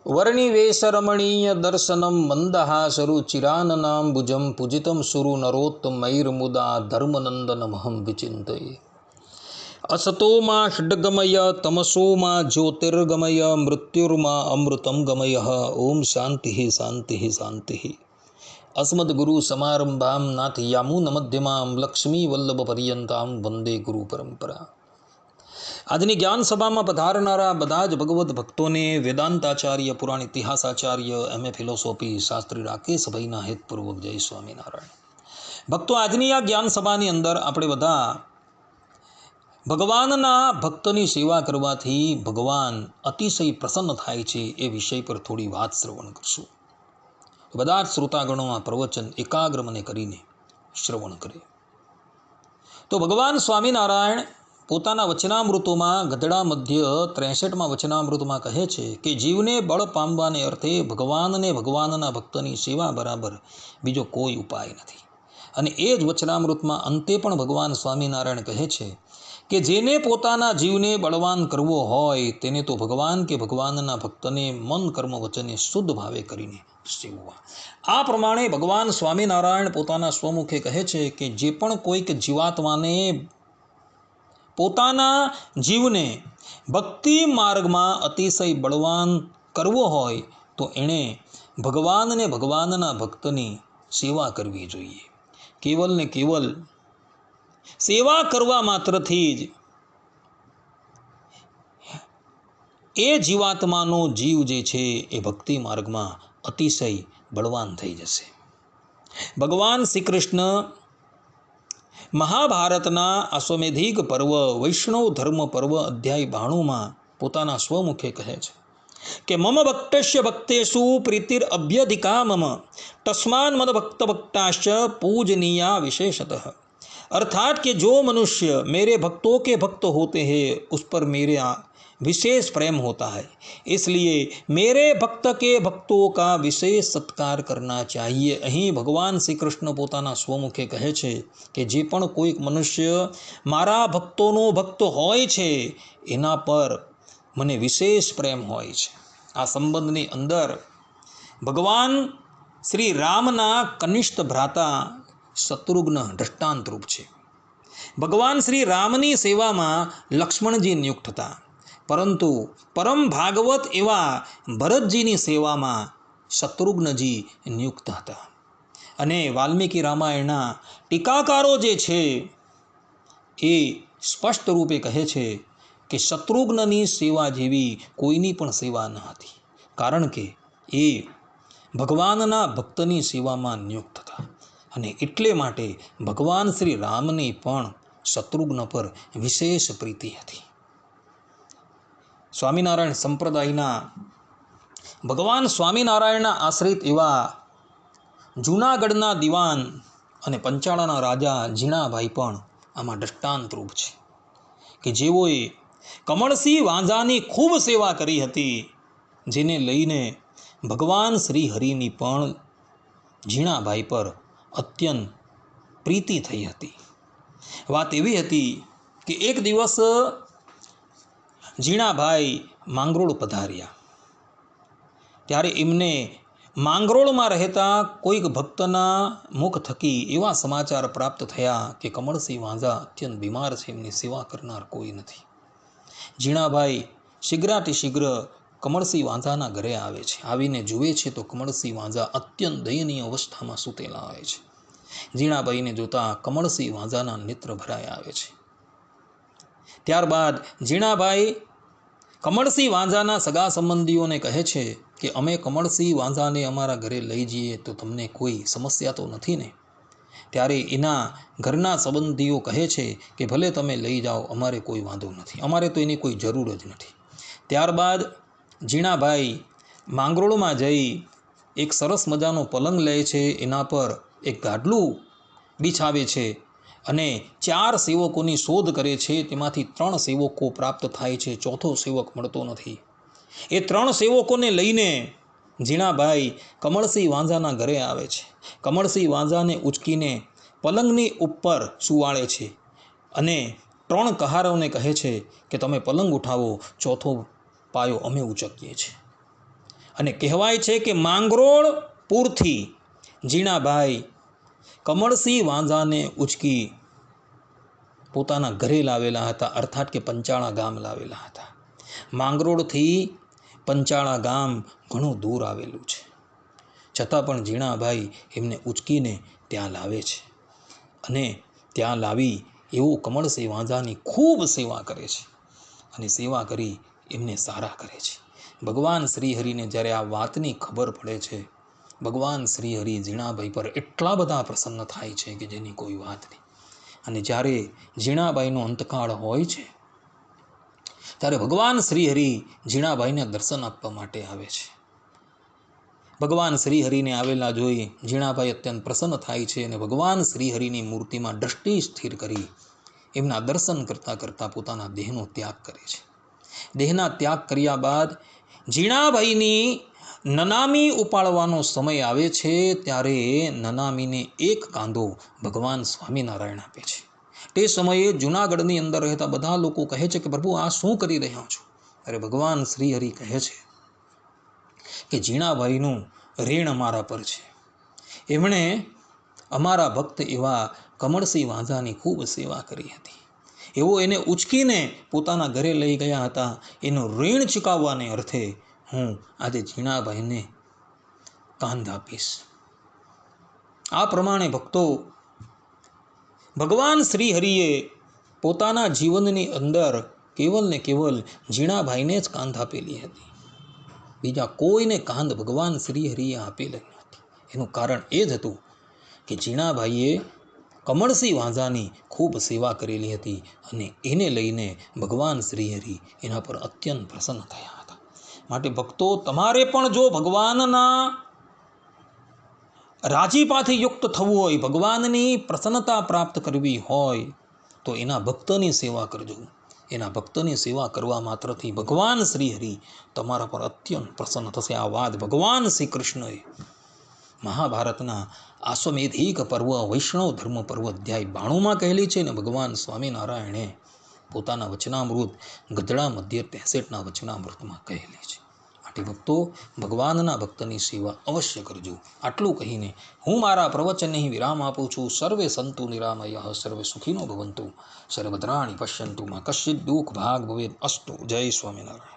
वर्णिवेशरमणीय दर्शनम मंदहासरु चिराननाम्बुजं पूजितं सुरु नरोत्तमैर्मुदा धर्मनंदनमहं विचिन्तये। असतो मा षड्गमय तमसो मा ज्योतिर्गमय मृत्युर्मा अमृतं गमय। ओम शांति शांति शांति। अस्मद्गुरु समारंभां नाथयामुन मध्यमां लक्ष्मी वल्लभ पर्यंतां वंदे गुरु परंपरा। આજની જ્ઞાન સભામાં પધારનારા બધા જ ભગવદ્ ભક્તોને વેદાંતાચાર્ય, પુરાણ ઇતિહાસાચાર્ય, એમએ ફિલોસોફી શાસ્ત્રી રાકેશભાઈના હેતપૂર્વક જય સ્વામિનારાયણ. ભક્તો, આજની આ જ્ઞાન સભાની અંદર આપણે બધા ભગવાનના ભક્તની સેવા કરવાથી ભગવાન અતિશય પ્રસન્ન થાય છે એ વિષય પર થોડી વાત શ્રવણ કરશું. બધા જ શ્રોતાગણોમાં પ્રવચન એકાગ્ર મને કરીને શ્રવણ કરે. તો ભગવાન સ્વામિનારાયણ પોતાના વચનામૃતોમાં ગધડા મધ્ય 63માં વચનામૃતમાં કહે છે કે જીવને બળ પામવાને અર્થે ભગવાનને ભગવાનના ભક્તની સેવા બરાબર બીજો કોઈ ઉપાય નથી. અને એ જ વચનામૃતમાં અંતે પણ ભગવાન સ્વામિનારાયણ કહે છે કે જેને પોતાના જીવને બળવાન કરવો હોય તેને તો ભગવાન કે ભગવાનના ભક્તને મન કર્મ વચને શુદ્ધ ભાવે કરીને સેવવા. આ પ્રમાણે ભગવાન સ્વામિનારાયણ પોતાના સ્વમુખે કહે છે કે જે પણ કોઈક જીવાત્માને પોતાના જીવને ભક્તિ માર્ગમાં અતિશય બળવાન કરવો હોય તો એણે ભગવાનને ભગવાનના ભક્તની સેવા કરવી જોઈએ. કેવલ ને કેવલ સેવા કરવા માત્રથી જ એ જીવાત્માનો જીવ જે છે એ ભક્તિ માર્ગમાં અતિશય બળવાન થઈ જશે. ભગવાન શ્રી કૃષ્ણ મહાભારતના અશ્વમેધિક પર્વ વૈષ્ણવ ધર્મ પર્વ અધ્યાય 92માં પોતાના સ્વમુખે કહે છે કે મમ ભક્તસ્ય ભક્તેષુ પ્રીતિર અભ્યધિકા મમ તસ્માન મદ ભક્ત ભક્તાશ્ચ પૂજનીયા વિશેષતઃ. अर्थात कि जो मनुष्य मेरे भक्तों के भक्त होते हैं उस पर मेरा विशेष प्रेम होता है, इसलिए मेरे भक्त के भक्तों का विशेष सत्कार करना चाहिए. અહીં ભગવાન શ્રી કૃષ્ણ પોતાના સ્વમુખે કહે છે કે જે પણ કોઈક મનુષ્ય મારા ભક્તોનો ભક્ત હોય છે એના પર મને વિશેષ પ્રેમ હોય છે. આ સંબંધની અંદર ભગવાન શ્રી રામના કનિષ્ઠ ભ્રાતા શત્રુઘ્ન દ્રષ્ટાંતરૂપ છે. ભગવાન શ્રી રામની સેવામાં લક્ષ્મણજી નિયુક્ત હતા, પરંતુ પરમ ભાગવત એવા ભરતજીની સેવામાં શત્રુઘ્નજી નિયુક્ત હતા. અને વાલ્મીકી રામાયણના ટીકાકારો જે છે એ સ્પષ્ટ રૂપે કહે છે કે શત્રુઘ્નની સેવા જેવી કોઈની પણ સેવા ન હતી, કારણ કે એ ભગવાનના ભક્તની સેવામાં નિયુક્ત હતા. અને એટલે માટે ભગવાન શ્રી રામની પણ શત્રુઘ્ન પર વિશેષ પ્રીતિ હતી. સ્વામિનારાયણ સંપ્રદાયના ભગવાન સ્વામિનારાયણના આશ્રિત એવા જૂનાગઢના દિવાન અને પંચાળાના રાજા ઝીણાભાઈ પણ આમાં દ્રષ્ટાંતરૂપ છે કે જેઓએ કમળસિંહ વાંઝાની ખૂબ સેવા કરી હતી, જેને લઈને ભગવાન શ્રી હરિની પણ ઝીણાભાઈ પર અત્યંત પ્રીતિ થઈ હતી. વાત એવી હતી કે એક દિવસ ઝીણાભાઈ માંગરોળ પધાર્યા, ત્યારે એમને માંગરોળમાં રહેતા કોઈક ભક્તના મુખ થકી એવા સમાચાર પ્રાપ્ત થયા કે કમળસિંહ વાંઝા અત્યંત બીમાર છે, એમની સેવા કરનાર કોઈ નથી. ઝીણાભાઈ શીઘ્રાતિ શીઘ્ર કમળસિંહ વાંઝાના ઘરે આવે છે. આવીને જુએ છે તો કમળસિંહ વાંઝા અત્યંત દયનીય અવસ્થામાં સૂતેલા આવે છે. ઝીણાભાઈને જોતા કમળસિંહ વાંઝાના નેત્ર ભરાયા આવે છે. ત્યારબાદ ઝીણાભાઈ કમળસિંહ વાંઝાના સગા સંબંધીઓને કહે છે કે અમે કમળસિંહ વાંઝાને અમારા ઘરે લઈ જઈએ તો તમને કોઈ સમસ્યા તો નથી ને? ત્યારે એના ઘરના સંબંધીઓ કહે છે કે ભલે તમે લઈ જાઓ, અમારે કોઈ વાંધો નથી, અમારે તો એની કોઈ જરૂર જ નથી. ત્યારબાદ ઝીણાભાઈ માંગરોળમાં જઈ એક સરસ મજાનો પલંગ લે છે, એના પર એક ગાડલું બિછાવે છે અને 4 સેવકોની શોધ કરે છે. તેમાંથી 3 સેવકો પ્રાપ્ત થાય છે, ચોથો સેવક મળતો નથી. એ 3 સેવકોને લઈને ઝીણાભાઈ કમળસિંહ વાંઝાના ઘરે આવે છે. કમળસિંહ વાંઝાને ઉચકીને પલંગની ઉપર સુવાળે છે અને 3 કહારોને કહે છે કે તમે પલંગ ઉઠાવો, ચોથો પાયો અમે ઉચકીએ છીએ. અને કહેવાય છે કે માંગરોળ પૂરથી જીણાભાઈ કમળસિંહ વાંઝાને ઉચકી પોતાના ઘરે લાવેલા હતા, અર્થાત કે પંચાળા ગામ લાવેલા હતા. માંગરોળથી પંચાળા ગામ ઘણું દૂર આવેલું છે, છતાં પણ જીણાભાઈ એમને ઉચકીને ત્યાં લાવે છે અને ત્યાં લાવી એવું કમળસિંહ વાંઝાની ખૂબ સેવા કરે છે અને સેવા કરી એમને સારા કરે છે. ભગવાન શ્રીહરિને જ્યારે આ વાતની ખબર પડે છે, ભગવાન શ્રીહરિ જીણાભાઈ પર એટલા બધા પ્રસન્ન થાય છે કે જેની કોઈ વાત નહીં. અને જ્યારે જીણાબાઈનો અંતકાળ હોય છે ત્યારે ભગવાન શ્રીહરિ જીણાબાઈને દર્શન આપવા માટે આવે છે. ભગવાન શ્રીહરિને આવેલા જોઈ જીણાભાઈ અત્યંત પ્રસન્ન થાય છે અને ભગવાન શ્રીહરિની મૂર્તિમાં દ્રષ્ટિ સ્થિર કરી એમના દર્શન કરતાં કરતાં પોતાના દેહનો ત્યાગ કરે છે. દેહના ત્યાગ કર્યા બાદ જીણાભાઈની નનામી ઉપાડવાનો સમય આવે છે ત્યારે નનામીને એક કાંદો ભગવાન સ્વામિનારાયણ આપે છે. તે સમયે જૂનાગઢની અંદર રહેતા બધા લોકો કહે છે કે પ્રભુ આ શું કરી રહ્યા છો? અરે ભગવાન શ્રીહરિ કહે છે કે જીણાભાઈનું ઋણ અમારા પર છે. એમણે અમારા ભક્ત એવા કમળસિંહ વાંઝાની ખૂબ સેવા કરી હતી. એવો એને ઉચકીને પોતાના ઘરે લઈ ગયા હતા. એનું ઋણ ચૂકવવાને અર્થે હું આજે જીણાભાઈને કાંધ આપીશ. આ પ્રમાણે ભક્તો ભગવાન શ્રીહરિએ પોતાના જીવનની અંદર કેવલ ને કેવલ જીણાભાઈને જ કાંધ આપેલી હતી. બીજા કોઈને કાંધ ભગવાન શ્રીહરિએ આપેલી નથી. એનું કારણ એ જ હતું કે જીણાભાઈએ કમળસિંહ વાંઝાની ખૂબ સેવા કરેલી હતી અને એને લઈને ભગવાન શ્રીહરિ એના પર અત્યંત પ્રસન્ન થયા હતા. માટે ભક્તો, તમારે પણ જો ભગવાનના રાજીપાથી યુક્ત થવું હોય, ભગવાનની પ્રસન્નતા પ્રાપ્ત કરવી હોય તો એના ભક્તની સેવા કરજો. એના ભક્તની સેવા કરવા માત્રથી ભગવાન શ્રીહરિ તમારા પર અત્યંત પ્રસન્ન થશે. આ વાત ભગવાન શ્રી કૃષ્ણએ મહાભારતના આશ્વમેધિક પર્વ વૈષ્ણવ ધર્મ પર્વ અધ્યાય 92માં કહેલી છે ને ભગવાન સ્વામિનારાયણે પોતાના વચનામૃત ગધડા મધ્ય 63ના વચનામૃતમાં કહેલી છે. માટે ભક્તો, ભગવાનના ભક્તની સેવા અવશ્ય કરજો. આટલું કહીને હું મારા પ્રવચનને વિરામ આપું છું. સર્વે સંતુ નિરામયઃ, સર્વે સુખીનો ભવંતુ, સર્વભદ્રાણિ પશ્યન્તુ, મા કશ્ચિદ દુઃખ ભાગ ભવેદ અસ્તુ. જય સ્વામિનારાયણ.